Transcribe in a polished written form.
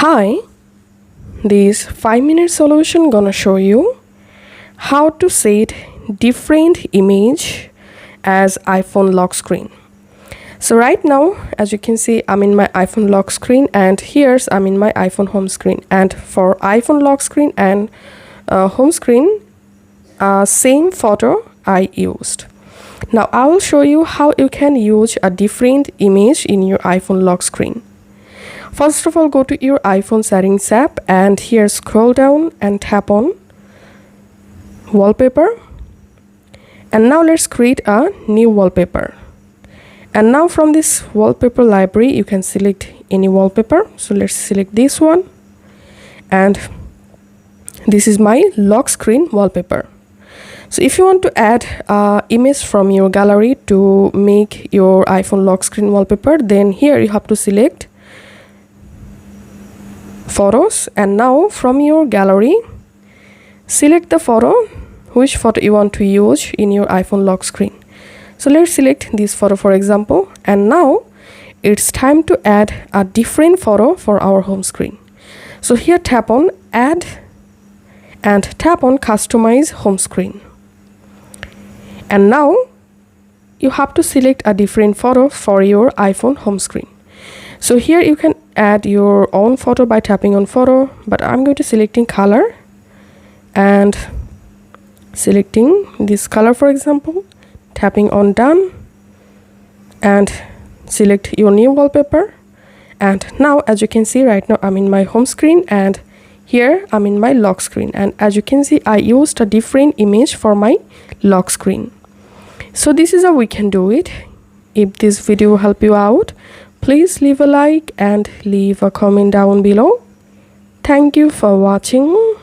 Hi, this 5-minute solution gonna show you how to set different image as iPhone lock screen. So right now, as you can see, I'm in my iPhone lock screen, and here's I'm in my iPhone home screen. And for iPhone lock screen and home screen, same photo I used. Now I will show you how you can use a different image in your iPhone lock screen. First of all, go to your iPhone settings app, and here scroll down and tap on wallpaper. And now let's create a new wallpaper. And now from this wallpaper library, you can select any wallpaper. So let's select this one. And this is my lock screen wallpaper. So if you want to add image from your gallery to make your iPhone lock screen wallpaper, then here you have to select photos, and now from your gallery select the photo, which photo you want to use in your iPhone lock screen. So let's select this photo for example, and now it's time to add a different photo for our home screen. So here tap on add and tap on customize home screen, and now you have to select a different photo for your iPhone home screen. So here you can add your own photo by tapping on photo, but I'm going to selecting color and selecting this color for example, tapping on done and select your new wallpaper. And now as you can see, right now I'm in my home screen and here I'm in my lock screen, and as you can see I used a different image for my lock screen. So this is how we can do it. If this video help you out, please leave a like and leave a comment down below. Thank you for watching.